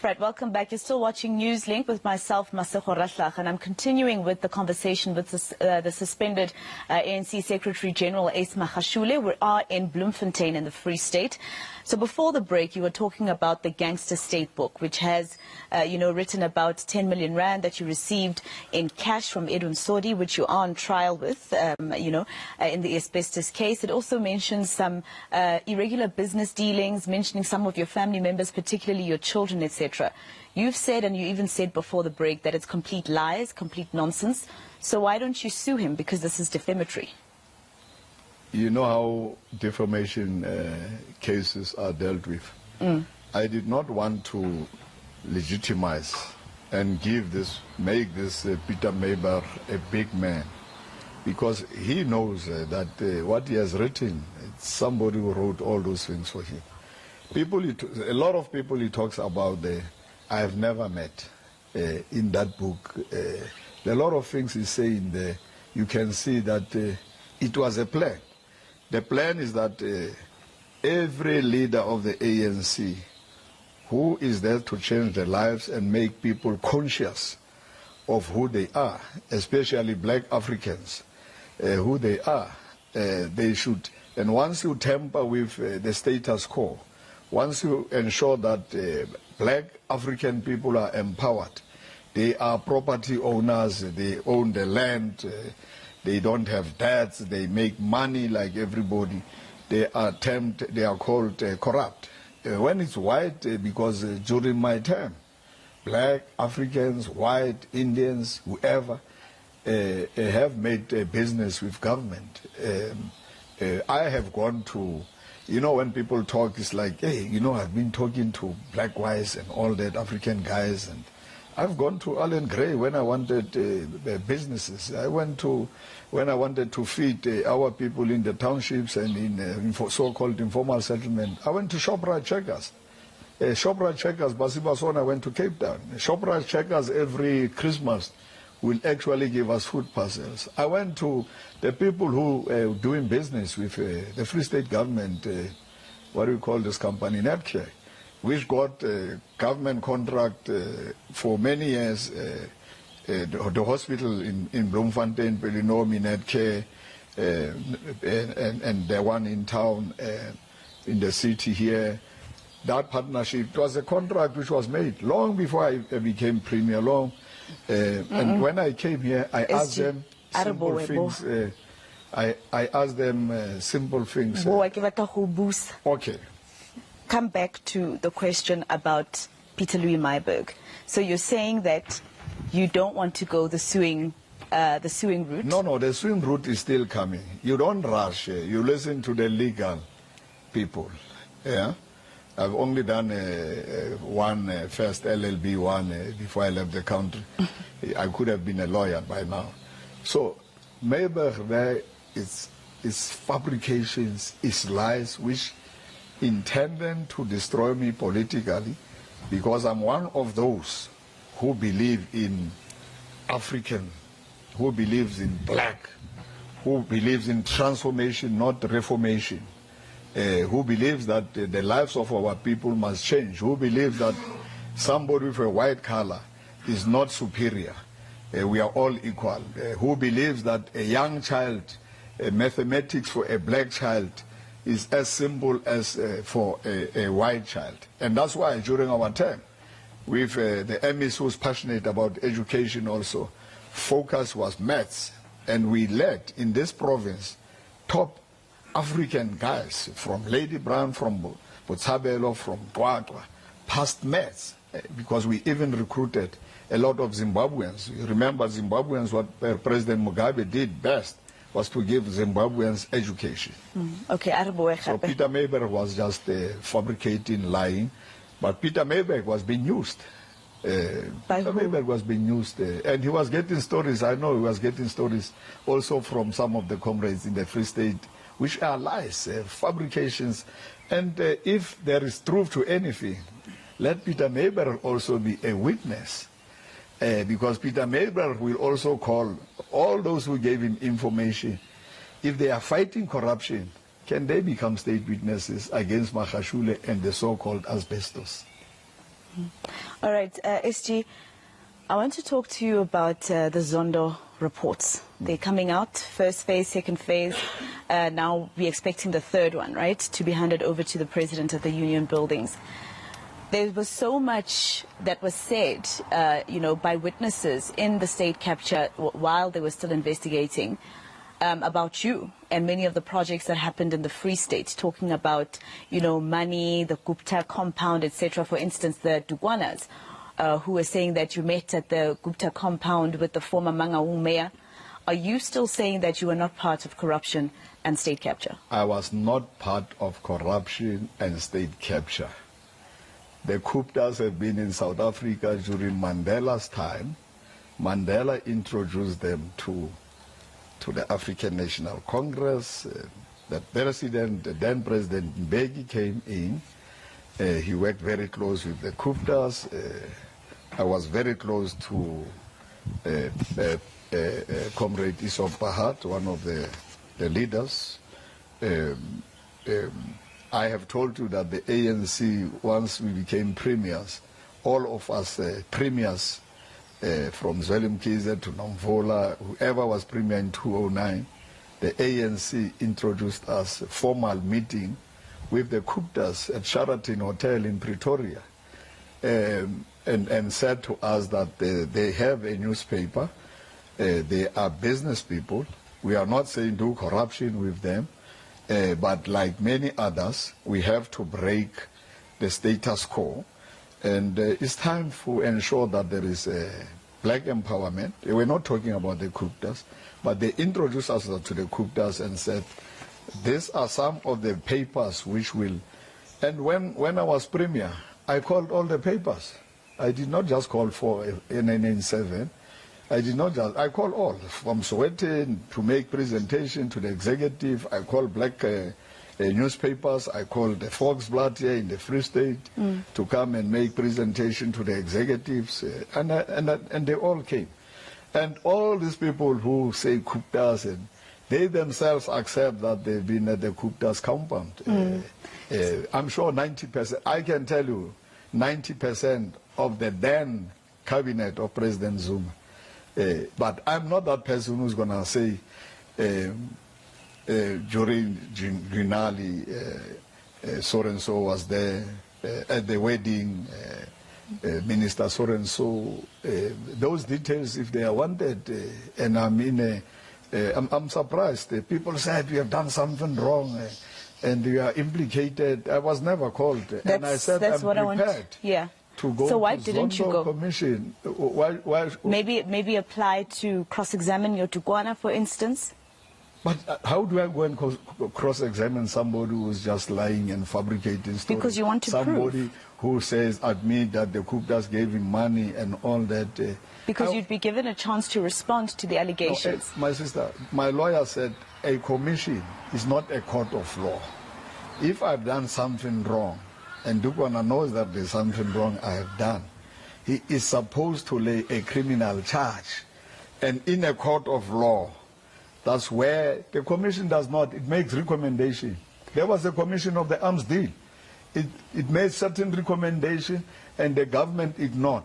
Right, welcome back. You're still watching Newslink with myself, Masego Rahlaga, and I'm continuing with the conversation with the suspended ANC Secretary-General Ace Magashule. We are in Bloemfontein in the Free State. So before the break, you were talking about the Gangster State book, which has, written about 10 million rand that you received in cash from Edwin Sodi, which you are on trial with, in the asbestos case. It also mentions some irregular business dealings, mentioning some of your family members, particularly your children, etc. You've said, and you even said before the break, that it's complete lies, complete nonsense. So why don't you sue him? Because this is defamatory. You know how defamation cases are dealt with. I did not want to legitimize and make this Peter Mayberg a big man, because he knows that what he has written, it's somebody who wrote all those things for him. A lot of people he talks about, I have never met in that book. A lot of things he's saying there, you can see that it was a plan. The plan is that every leader of the ANC who is there to change their lives and make people conscious of who they are, especially black Africans, who they are, they should. And once you tamper with the status quo, once you ensure that black African people are empowered, they are property owners, they own the land, they don't have debts, they make money like everybody, they are called corrupt. When it's white, because during my time, black Africans, white, Indians, whoever, have made business with government. I have gone to, when people talk, it's like, hey, I've been talking to black guys and all that, African guys, and I've gone to Allen Gray when I wanted businesses. When I wanted to feed our people in the townships and in so-called informal settlement, I went to Shoprite Checkers. Shoprite Checkers, Basibasona, I went to Cape Town. Shoprite Checkers every Christmas will actually give us food parcels. I went to the people who are doing business with the Free State government, what do you call this company, eNCA, which got a government contract for many years, the hospital in Bloemfontein, Pelinomi, eNCA, and the one in town, in the city here. That partnership, it was a contract which was made long before I became Premier, and when I came here, I asked them simple things. I asked them simple things. Okay. Come back to the question about Peter Louis Mayberg. So you're saying that you don't want to go the suing route? No, the suing route is still coming. You don't rush. You listen to the legal people. Yeah. I've only done one first LLB one before I left the country. I could have been a lawyer by now. So Mayberg there is fabrications, is lies which intended to destroy me politically, because I'm one of those who believe in African, who believes in black, who believes in transformation, not reformation. Who believes that the lives of our people must change, who believes that somebody with a white color is not superior, we are all equal, who believes that a young child, mathematics for a black child is as simple as for a white child. And that's why during our time, with the MS who was passionate about education also, focus was maths, and we led in this province top African guys, from Lady Brown, from Botshabelo, from Twatwa, past maths, because we even recruited a lot of Zimbabweans. You remember Zimbabweans, what President Mugabe did best was to give Zimbabweans education. Okay, so Peter Mayberg was just fabricating, lying, but Peter Mayberg was being used. Peter Mayberg was being used, and he was getting stories. I know he was getting stories also from some of the comrades in the Free State, which are lies, fabrications. And if there is truth to anything, let Peter Mayberg also be a witness, because Peter Mayberg will also call all those who gave him information. If they are fighting corruption, can they become state witnesses against Magashule and the so-called asbestos? All right, SG, I want to talk to you about the Zondo reports. They're coming out, first phase, second phase. Now we're expecting the third one, right, to be handed over to the president of the union buildings. There was so much that was said, by witnesses in the state capture while they were still investigating about you and many of the projects that happened in the Free State, talking about, money, the Gupta compound, etc. For instance, the Dugwanas, who were saying that you met at the Gupta compound with the former Mangaung mayor. Are you still saying that you were not part of corruption and state capture? I was not part of corruption and state capture. The Guptas have been in South Africa during Mandela's time. Mandela introduced them to the African National Congress. The then President Mbeki came in. He worked very close with the Guptas. I was very close to Comrade Isop Pahat, one of the leaders. I have told you that the ANC, once we became premiers, all of us premiers, from Zweli Mkhize to Nomvola, whoever was premier in 2009, the ANC introduced us a formal meeting with the Guptas at Sheraton Hotel in Pretoria, and said to us that they have a newspaper, they are business people. We are not saying do corruption with them, but like many others, we have to break the status quo. And it's time to ensure that there is black empowerment. We're not talking about the Guptas, but they introduced us to the Guptas and said, these are some of the papers which will... And when I was premier, I called all the papers. I did not just call for NNN7. I called all, from Sowetan to make presentation to the executive. I called black newspapers. I called the Volksblad here in the Free State to come and make presentation to the executives, and they all came. And all these people who say Guptas, and they themselves accept that they've been at the Guptas compound. I'm sure 90%, I can tell you, 90% of the then cabinet of President Zuma. But I'm not that person who's going to say, during Ginali, so-and-so was there, at the wedding, Minister so-and-so, those details, if they are wanted, and I'm surprised. People said we have done something wrong, and we are implicated. I was never called, and I said I'm prepared. To go so why to didn't you go? Commission. Why? Maybe apply to cross-examine your Tugwana, for instance? But how do I go and cross-examine somebody who's just lying and fabricating stories? Because you want to somebody who says, admit that the Guptas gave him money and all that. Because you'd be given a chance to respond to the allegations. No, my sister, my lawyer said a commission is not a court of law. If I've done something wrong, and Dukwana knows that there's something wrong I have done, he is supposed to lay a criminal charge. And in a court of law, that's where the commission does not. It makes recommendation. There was a commission of the arms deal. It made certain recommendation, and the government ignored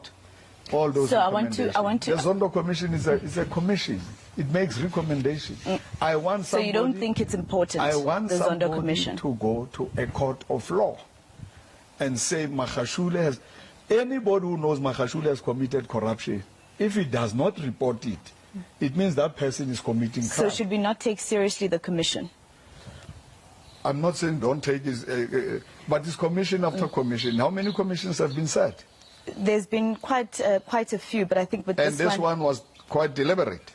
all those recommendations. I want to. The Zondo Commission is a commission. It makes recommendations. I want somebody. So you don't think it's important? I want the Zondo somebody Commission to go to a court of law and say Magashule has. Anybody who knows Magashule has committed corruption, if he does not report it, it means that person is committing crime. So should we not take seriously the commission? I'm not saying don't take this, but it's commission after commission. How many commissions have been set? There's been quite a few, but I think with and this one was quite deliberate.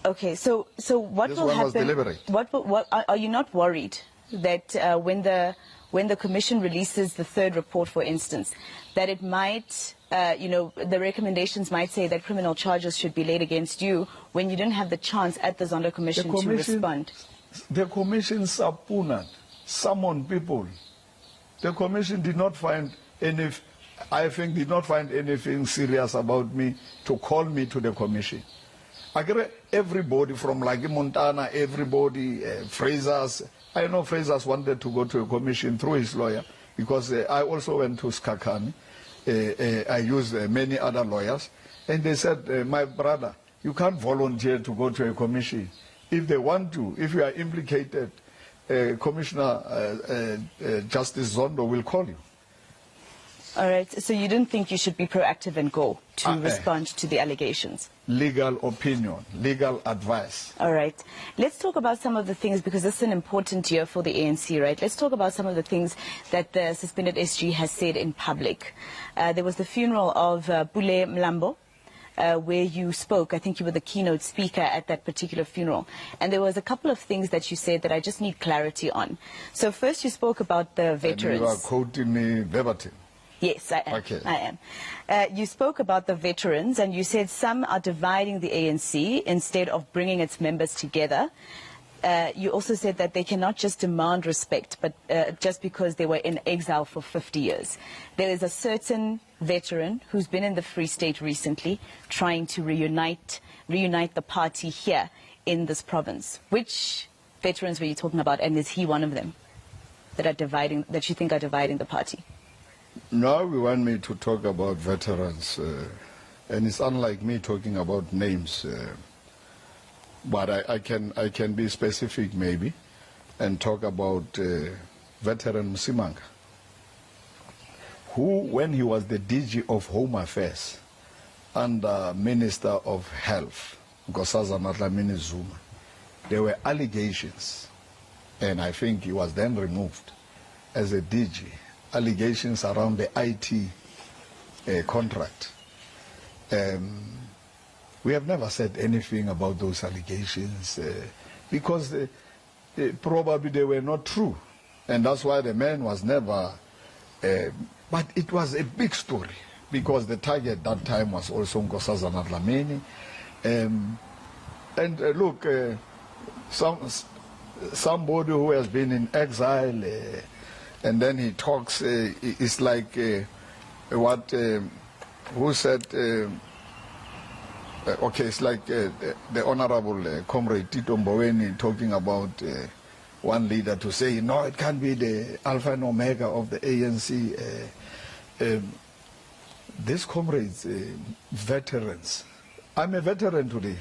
Okay, so what this will one happen? Was deliberate. What are you not worried that when the commission releases the third report, for instance, that it might, the recommendations might say that criminal charges should be laid against you when you didn't have the chance at the Zondo Commission to respond? The commission subpoenaed, summoned people. The commission did not find any, I think, did not find anything serious about me to call me to the commission. Everybody from Lagi Montana, everybody, Fraser's, I know Fraser's wanted to go to a commission through his lawyer, because I also went to Skakani, I used many other lawyers, and they said, my brother, you can't volunteer to go to a commission. If they want to, if you are implicated, Commissioner Justice Zondo will call you. All right, so you didn't think you should be proactive and go to respond to the allegations? Legal opinion, legal advice. All right. Let's talk about some of the things, because this is an important year for the ANC, right? Let's talk about some of the things that the suspended SG has said in public. There was the funeral of Pule Mlambo, where you spoke. I think you were the keynote speaker at that particular funeral. And there was a couple of things that you said that I just need clarity on. So first you spoke about the veterans. And you are quoting me verbatim. Yes, I am. Okay. I am. You spoke about the veterans, and you said some are dividing the ANC instead of bringing its members together. You also said that they cannot just demand respect, but just because they were in exile for 50 years. There is a certain veteran who's been in the Free State recently trying to reunite the party here in this province. Which veterans were you talking about, and is he one of them that you think are dividing the party? Now we want me to talk about veterans, and it's unlike me talking about names, but I can be specific maybe and talk about veteran Msimanga, who, when he was the DG of Home Affairs and Minister of Health, Nkosazana Dlamini Zuma, there were allegations, and I think he was then removed as a DG. Allegations around the IT contract. We have never said anything about those allegations because probably they were not true. And that's why the man was never, but it was a big story because the target that time was also Nkosazana Dlamini. And look, somebody who has been in exile, and then he talks, it's like what, who said, okay, it's like the Honorable Comrade Tito Mboweni talking about one leader to say, no, it can't be the Alpha and Omega of the ANC. These comrades, veterans, I'm a veteran today.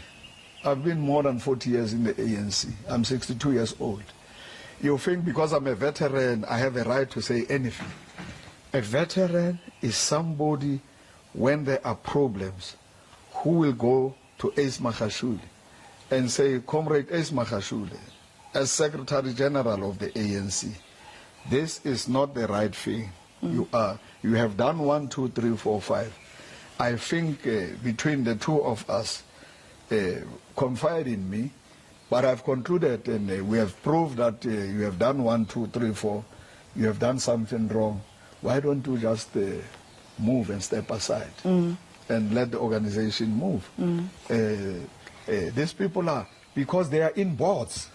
I've been more than 40 years in the ANC. I'm 62 years old. You think because I'm a veteran, I have a right to say anything. A veteran is somebody, when there are problems, who will go to Ace Magashule and say, Comrade Ace Magashule, as Secretary-General of the ANC, this is not the right thing. You have done 1, 2, 3, 4, 5. I think between the two of us, confide in me. But I've concluded, and we have proved that you have done 1, 2, 3, 4. You have done something wrong. Why don't you just move and step aside and let the organization move? These people are, because they are in boards.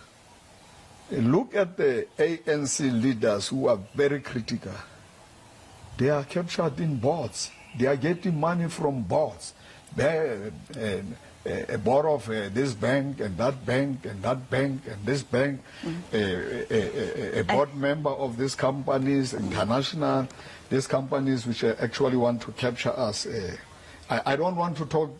Look at the ANC leaders who are very critical. They are captured in boards. They are getting money from boards. A board of this bank and that bank and that bank and this bank, a board member of these companies, international, these companies which actually want to capture us. I don't want to talk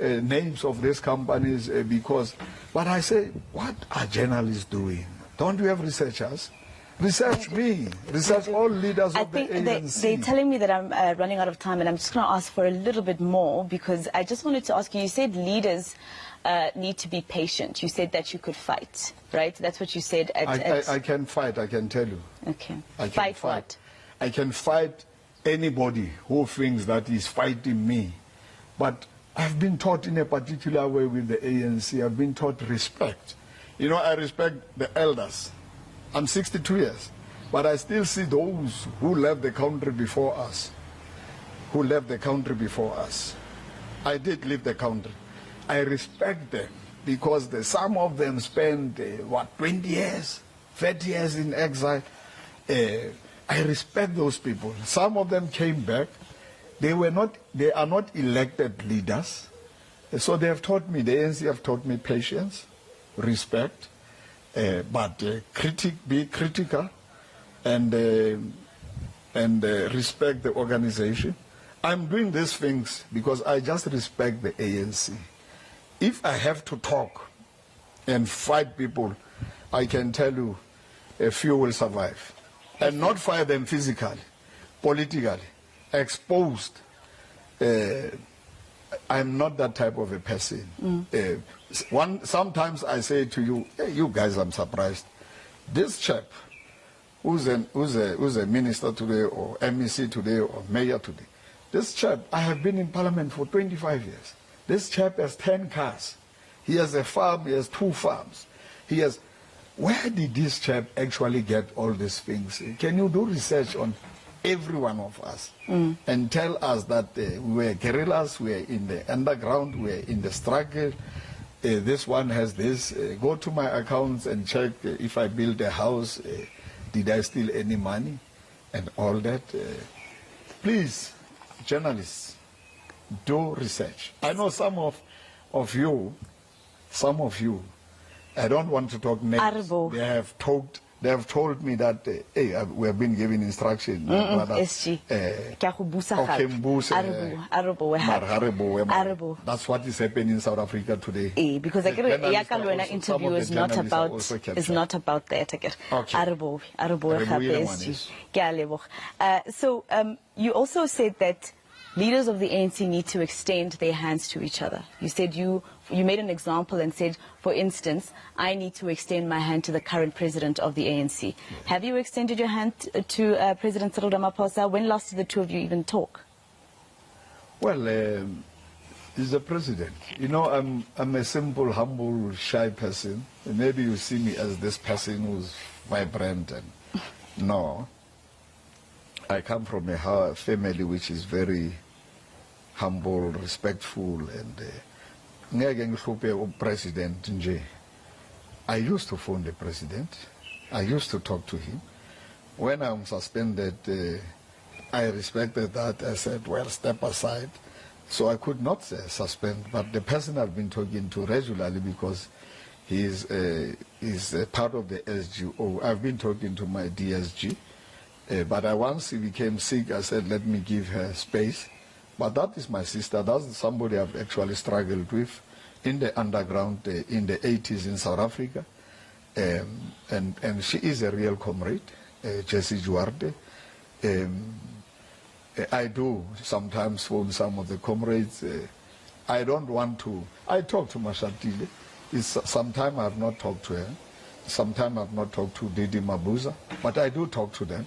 names of these companies because, but I say, what are journalists doing? Don't you have researchers? Research me. Research all leaders of the ANC. They're telling me that I'm running out of time, and I'm just going to ask for a little bit more because I just wanted to ask you, you said leaders need to be patient. You said that you could fight, right? That's what you said. I can fight, I can tell you. Okay. Fight what? I can fight anybody who thinks that he's fighting me. But I've been taught in a particular way with the ANC. I've been taught respect. You know, I respect the elders. I'm 62 years, but I still see those who left the country before us, I did leave the country. I respect them because some of them spent, 20 years, 30 years in exile. I respect those people. Some of them came back. They are not elected leaders. So they have taught me, the ANC have taught me patience, respect, but be critical and respect the organization. I'm doing these things because I just respect the ANC. If I have to talk and fight people, I can tell you a few will survive. And not fight them physically, politically, exposed. I'm not that type of a person. Sometimes I say to you, hey, you guys, I'm surprised. This chap, who's a minister today, or MEC today, or mayor today, this chap, I have been in parliament for 25 years. This chap has 10 cars. He has a farm, he has 2 farms. He has... Where did this chap actually get all these things? Can you do research on every one of us and tell us that we were guerrillas, we are in the underground, we are in the struggle, this one has this, go to my accounts and check if I build a house, did I steal any money and all that. Please, journalists, do research. I know some of you, I don't want to talk names. They have told me that hey, we have been given instruction. That's what is happening in South Africa today. Because the interview is not about that. So you also said that leaders of the ANC need to extend their hands to each other. You said you made an example and said, for instance, I need to extend my hand to the current president of the ANC. Yeah. Have you extended your hand to President Cyril Ramaphosa? When last did the two of you even talk? Well, he's the president. You know, I'm a simple, humble, shy person. And maybe you see me as this person who's vibrant. And no. I come from a family which is very humble, respectful, and president. I used to phone the president. I used to talk to him. When I'm suspended, I respected that. I said, well, step aside. So I could not suspend, but the person I've been talking to regularly, because he's part of the SGO. I've been talking to my DSG. But once he became sick, I said, let me give her space. But that is my sister. That's somebody I've actually struggled with in the underground in the 80s in South Africa. And she is a real comrade, Jessie Juarde. I do sometimes phone some of the comrades. I don't want to. I talk to Mashatile. Sometimes I have not talked to her. Sometimes I've not talked to Didi Mabuza, but I do talk to them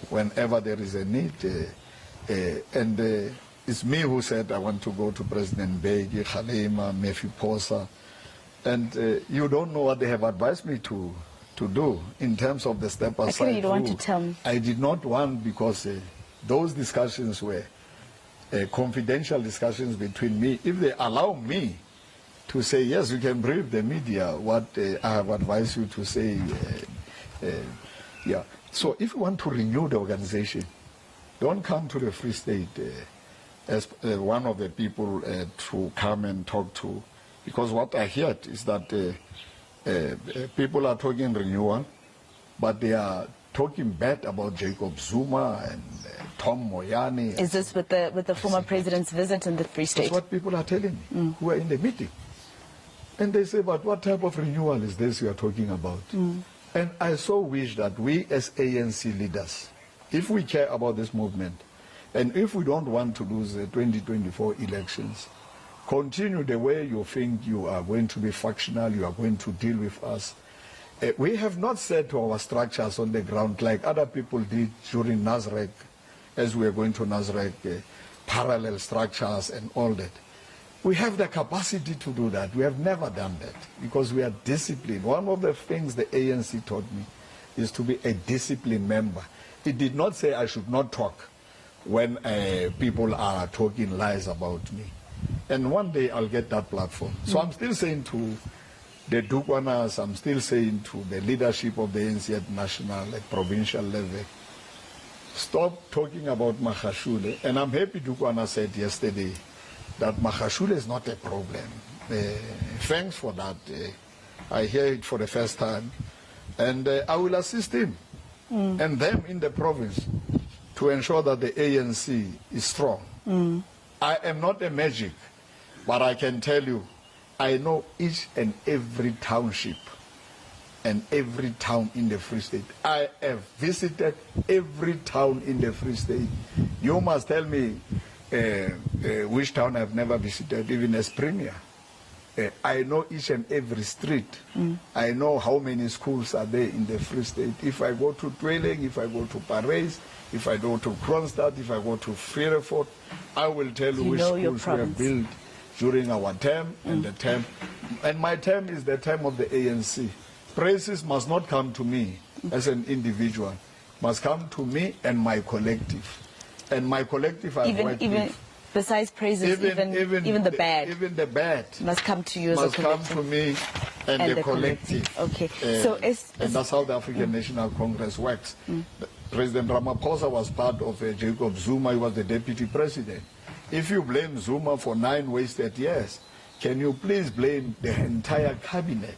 whenever there is a need. And it's me who said I want to go to President Begi, Khalema, Mefi Posa. And you don't know what they have advised me to do in terms of the step aside. Actually, you don't want to tell me. I did not want, because those discussions were confidential discussions between me. If they allow me to say, yes, you can brief the media what I have advised you to say. Yeah. So if you want to renew the organization, don't come to the Free State as one of the people to come and talk to. Because what I heard is that people are talking renewal, but they are talking bad about Jacob Zuma and Tom Moyane. Is this with the former president's visit in the Free State? That's what people are telling me who are in the meeting. And they say, but what type of renewal is this you are talking about? And I so wish that we as ANC leaders, if we care about this movement, and if we don't want to lose the 2024 elections, continue the way you think you are going to be factional, you are going to deal with us. We have not said to our structures on the ground like other people did during Nasrec, as we are going to Nasrec, parallel structures and all that. We have the capacity to do that. We have never done that because we are disciplined. One of the things the ANC taught me is to be a disciplined member. It did not say I should not talk when people are talking lies about me. And one day I'll get that platform. So I'm still saying to the Dukwanas, I'm still saying to the leadership of the ANC at national, at provincial level, stop talking about Magashule. And I'm happy Dukwana said yesterday that Magashule is not a problem. Thanks for that. I hear it for the first time. And I will assist him and them in the province to ensure that the ANC is strong. I am not a magic, but I can tell you, I know each and every township and every town in the Free State. I have visited every town in the Free State. You must tell me which town I've never visited, even as Premier. I know each and every street. I know how many schools are there in the Free State. If I go to Dwelling, if I go to Parys, if I go to Kronstadt, if I go to Frerefort, I will tell you which schools we have built during our term and the term. And my term is the term of the ANC. Praises must not come to me as an individual, must come to me and my collective. And my collective I've worked with. Besides praises, even the bad. Even the bad must come to you as a collective. Must come to me and the collective. Okay. And that's how the African National Congress works. President Ramaphosa was part of Jacob Zuma. He was the deputy president. If you blame Zuma for 9 wasted years, can you please blame the entire cabinet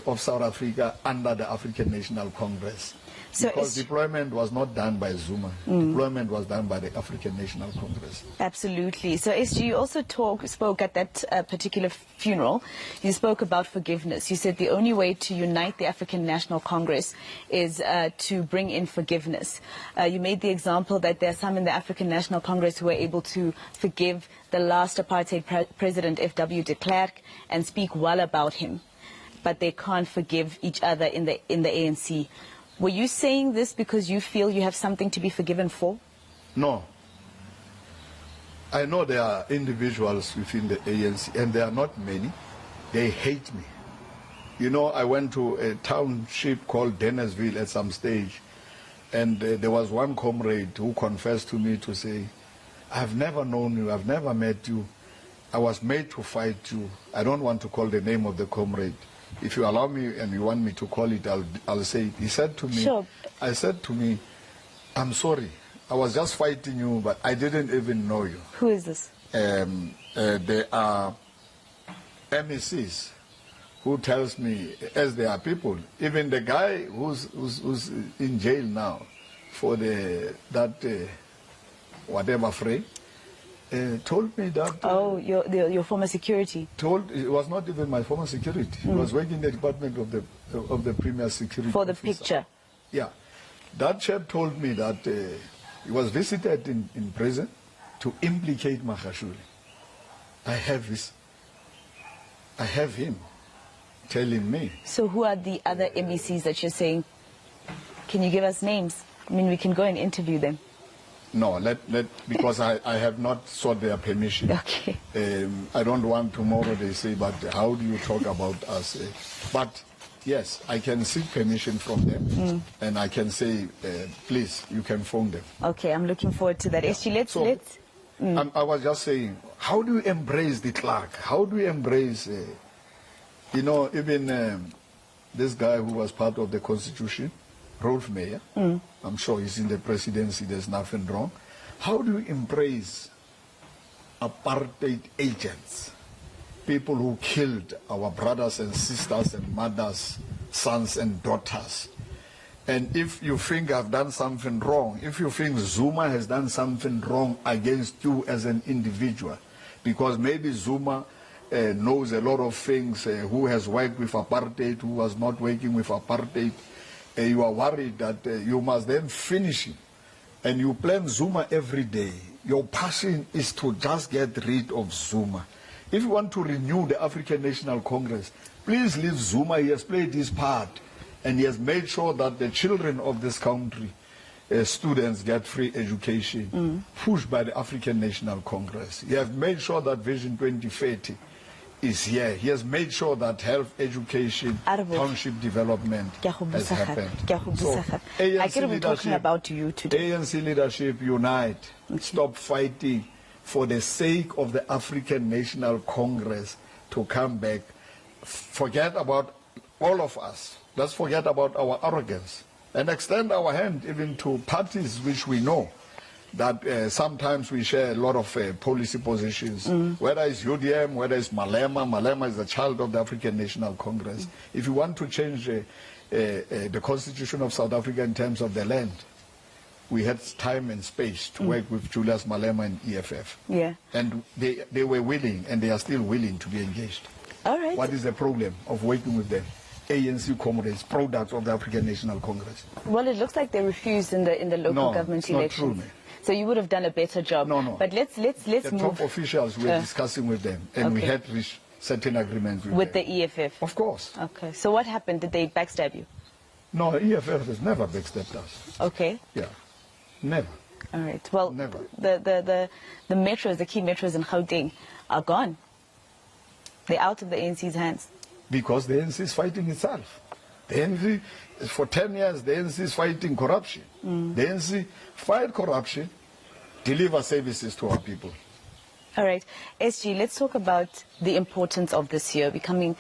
of South Africa under the African National Congress? Because deployment was not done by Zuma. Deployment was done by the African National Congress. Absolutely. So, SG, you also spoke at that particular funeral. You spoke about forgiveness. You said the only way to unite the African National Congress is to bring in forgiveness. You made the example that there are some in the African National Congress who were able to forgive the last apartheid president, F.W. de Klerk, and speak well about him, but they can't forgive each other in the ANC. Were you saying this because you feel you have something to be forgiven for? No. I know there are individuals within the ANC, and there are not many. They hate me. You know, I went to a township called Dennisville at some stage, and there was one comrade who confessed to me to say, I've never known you, I've never met you. I was made to fight you. I don't want to call the name of the comrade. If you allow me and you want me to call it, I'll say it. He said to me, sure. I said to me, I'm sorry. I was just fighting you, but I didn't even know you. Who is this? There are MECs who tells me, as there are people, even the guy who's in jail now for whatever fray, told me that... Oh, your former security? It was not even my former security. He was working in the department of the Premier Security For the officer. picture? Yeah. That chap told me that he was visited in prison to implicate Magashule. I have him telling me. So who are the other MECs that you're saying? Can you give us names? I mean, we can go and interview them. No, because I have not sought their permission. Okay. I don't want tomorrow they say, but how do you talk about us? But yes, I can seek permission from them, and I can say, please, you can phone them. Okay, I'm looking forward to that. Yeah. I was just saying, how do you embrace the clerk? How do you embrace, even this guy who was part of the Constitution, Rolf Meyer, I'm sure he's in the presidency, there's nothing wrong. How do you embrace apartheid agents, people who killed our brothers and sisters and mothers, sons and daughters? And if you think I've done something wrong, if you think Zuma has done something wrong against you as an individual, because maybe Zuma knows a lot of things, who has worked with apartheid, who was not working with apartheid, you are worried that you must then finish him, and you blame Zuma every day. Your passion is to just get rid of Zuma. If you want to renew the African National Congress, please leave Zuma. He has played his part, and he has made sure that the children of this country, students, get free education, pushed by the African National Congress. He has made sure that Vision 2030 is here. He has made sure that health, education, township development has happened. So ANC leadership, unite. Stop fighting for the sake of the African National Congress to come back. Forget about all of us. Let's forget about our arrogance and extend our hand even to parties which we know that sometimes we share a lot of policy positions, whether it's UDM, whether it's Malema. Malema is a child of the African National Congress. If you want to change the constitution of South Africa in terms of the land, we had time and space to work with Julius Malema and EFF. Yeah. And they were willing, and they are still willing to be engaged. All right. What is the problem of working with them? ANC comrades, products of the African National Congress. Well, it looks like they refused in the local government elections. Not true, man. So you would have done a better job. No. But let's the move. top officials were discussing with them, and we Okay. had reached certain agreements With them. the EFF. Of course. Okay. So what happened? Did they backstab you? No, EFF has never backstabbed us. Okay. Yeah, never. All right. Well, Never. The metros, the key metros in Gauteng are gone. They're out of the ANC's hands. Because the ANC is fighting itself. The ANC, for 10 years, the ANC is fighting corruption. The ANC fight corruption, deliver services to our people. All right. SG, let's talk about the importance of this year. We're coming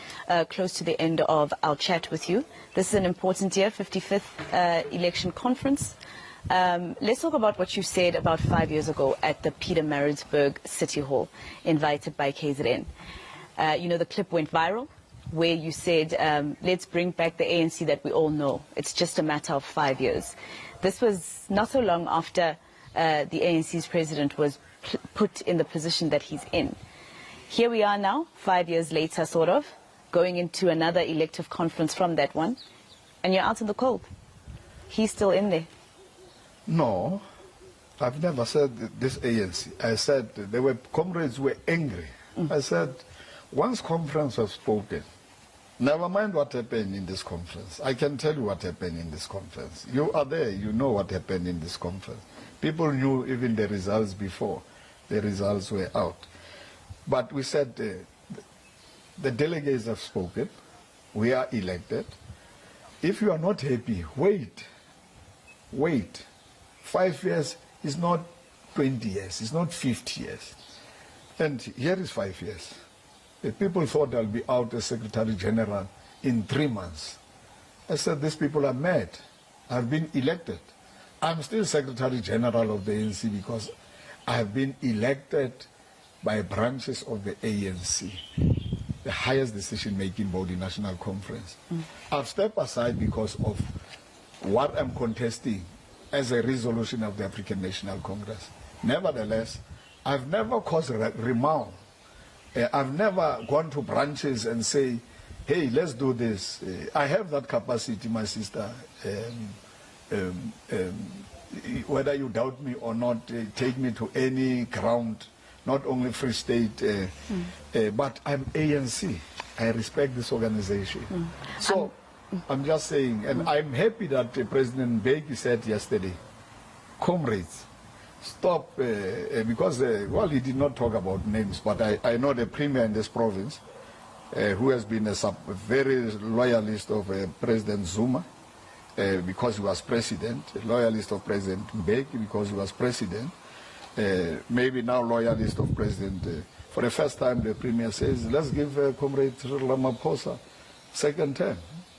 close to the end of our chat with you. This is an important year, 55th election conference. Let's talk about what you said about 5 years ago at the Pietermaritzburg City Hall, invited by KZN. The clip went viral, where you said, let's bring back the ANC that we all know. It's just a matter of 5 years. This was not so long after the ANC's president was put in the position that he's in. Here we are now, 5 years later, sort of, going into another elective conference from that one, and you're out in the cold. He's still in there. No, I've never said this ANC. I said there were comrades who were angry. I said, once conference was spoken, never mind what happened in this conference. I can tell you what happened in this conference. You are there, you know what happened in this conference. People knew even the results before the results were out. But we said the delegates have spoken, we are elected. If you are not happy, wait. 5 years is not 20 years, it's not 50 years. And here is 5 years. The people thought I'll be out as Secretary-General in 3 months. I said, these people are mad. I've been elected. I'm still Secretary-General of the ANC because I have been elected by branches of the ANC, the highest decision-making body, National Conference. I've stepped aside because of what I'm contesting as a resolution of the African National Congress. Nevertheless, I've never caused renown. I've never gone to branches and say, hey, let's do this. I have that capacity, my sister. Whether you doubt me or not, take me to any ground, not only Free State, but I'm ANC. I respect this organization. So I'm just saying, and I'm happy that President Mbeki said yesterday, comrades, stop, because, well, he did not talk about names, but I know the premier in this province, who has been a very loyalist of President Zuma, because he was president, a loyalist of President Mbeki because he was president, maybe now loyalist of President. For the first time, the premier says, let's give Comrade Ramaphosa second term.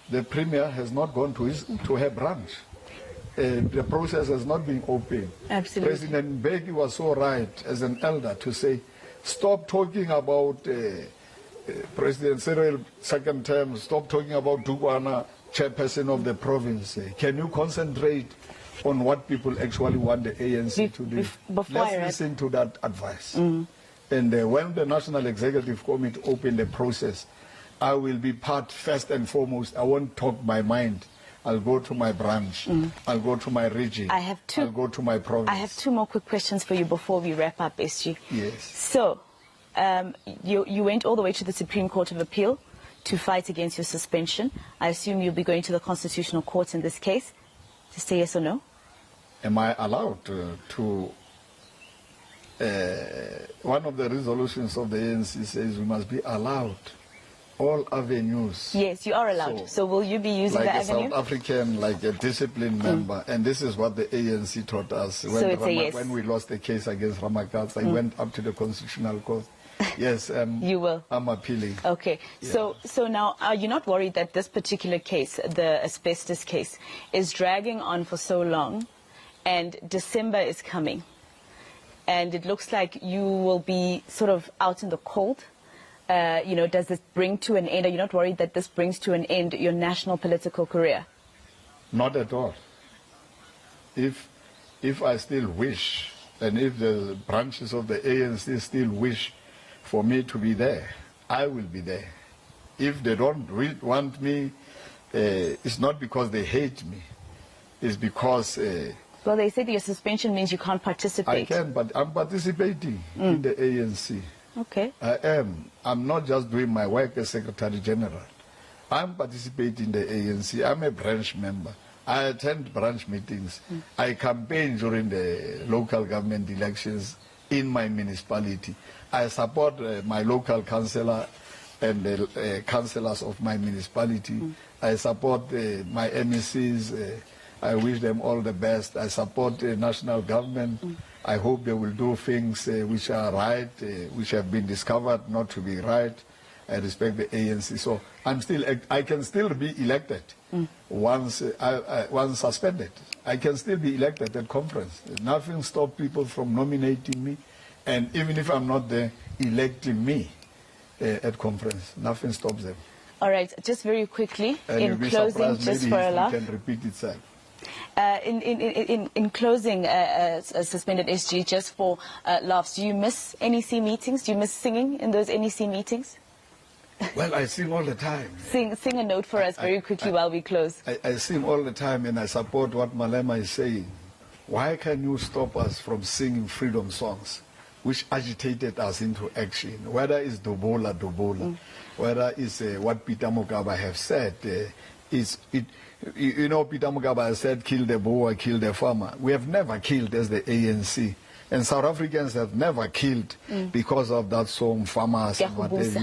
The premier has not gone to her branch. The process has not been open. Absolutely. President Mbeki was so right as an elder to say, stop talking about President Cyril second term, stop talking about Dukwana, chairperson of the province. Can you concentrate on what people actually want the ANC to do? Let's listen to that advice. And when the National Executive Committee open the process, I will be part first and foremost. I won't talk my mind. I'll go to my branch. I'll go to my region. I'll go to my province. I have 2 more quick questions for you before we wrap up, SG. Yes. So, you went all the way to the Supreme Court of Appeal to fight against your suspension. I assume you'll be going to the Constitutional Court in this case to say yes or no? Am I allowed to one of the resolutions of the ANC says we must be allowed all avenues. Yes, you are allowed. So will you be using like the a avenue? South African, like a disciplined member, and this is what the ANC taught us. When, So it's a yes. When we lost the case against Ramaphosa, I went up to the Constitutional Court. Yes, you will. I'm appealing. Okay, Yeah. so now, are you not worried that this particular case, the asbestos case, is dragging on for so long, and December is coming, and it looks like you will be sort of out in the cold? Does this bring to an end? Are you not worried that this brings to an end your national political career? Not at all. If if I still wish, and if the branches of the ANC still wish for me to be there, I will be there. If they don't want me, it's not because they hate me. It's because... well, they said your suspension means you can't participate. I can, but I'm participating in the ANC. Okay. I am. I'm not just doing my work as Secretary-General. I'm participating in the ANC. I'm a branch member. I attend branch meetings. I campaign during the local government elections in my municipality. I support my local councillor and the councillors of my municipality. I support my MECs. I wish them all the best. I support the national government. I hope they will do things which are right, which have been discovered not to be right. I respect the ANC. So I can still be elected once suspended. I can still be elected at conference. Nothing stops people from nominating me. And even if I'm not there, electing me at conference. Nothing stops them. All right, just very quickly, and in closing, just for a laugh. It can repeat itself. In closing, suspended SG, just for laughs, do you miss NEC meetings? Do you miss singing in those NEC meetings? Well, I sing all the time. Sing a note for us very quickly while we close. I sing all the time, and I support what Malema is saying. Why can you stop us from singing freedom songs, which agitated us into action? Whether it's Dobola, whether it's what Peter Mokaba have said, you know, Peter Mokaba has said, kill the boer, kill the farmer. We have never killed as the ANC. And South Africans have never killed because of that song, farmers, and what have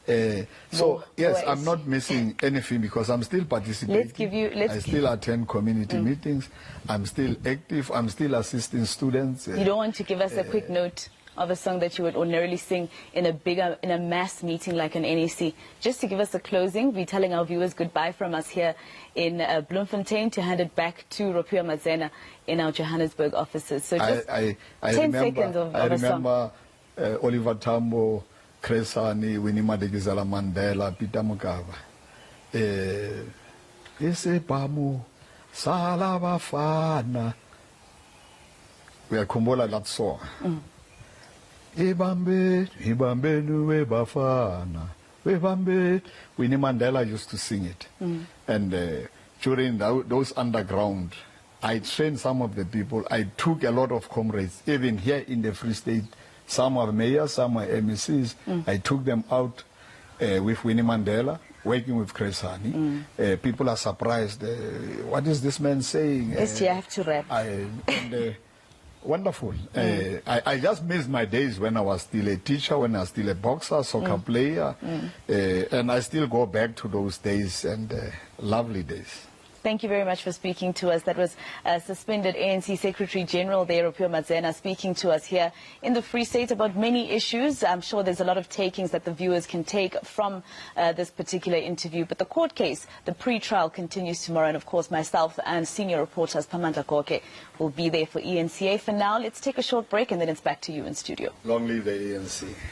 you. So, yes, I'm not missing anything because I'm still participating. I still attend community meetings. I'm still active. I'm still assisting students. You don't want to give us a quick note of a song that you would ordinarily sing in a mass meeting like an NEC? Just to give us a closing, we're telling our viewers goodbye from us here in Bloemfontein to hand it back to Ropiwa Mazena in our Johannesburg offices. So just 10 seconds of a song. I remember Oliver Tambo, Kresani, Winnie Madikizela Mandela, Peter Mokaba. Ese pamu salabafana. We are Kumbola that song. Ibambe, Ibambe, Bafana. Winnie Mandela used to sing it. And during those underground, I trained some of the people. I took a lot of comrades, even here in the Free State. Some are mayors, some are MECs. I took them out with Winnie Mandela, working with Kresani. People are surprised. What is this man saying? Yes, you have to rap. Wonderful. I just missed my days when I was still a teacher, when I was still a boxer, soccer player, and I still go back to those days and lovely days. Thank you very much for speaking to us. That was suspended ANC Secretary-General there, Ropiwa Mazena, speaking to us here in the Free State about many issues. I'm sure there's a lot of takings that the viewers can take from this particular interview. But the court case, the pre-trial, continues tomorrow. And, of course, myself and senior reporters Pamandla Koke will be there for eNCA. For now, let's take a short break and then it's back to you in studio. Long live the ANC.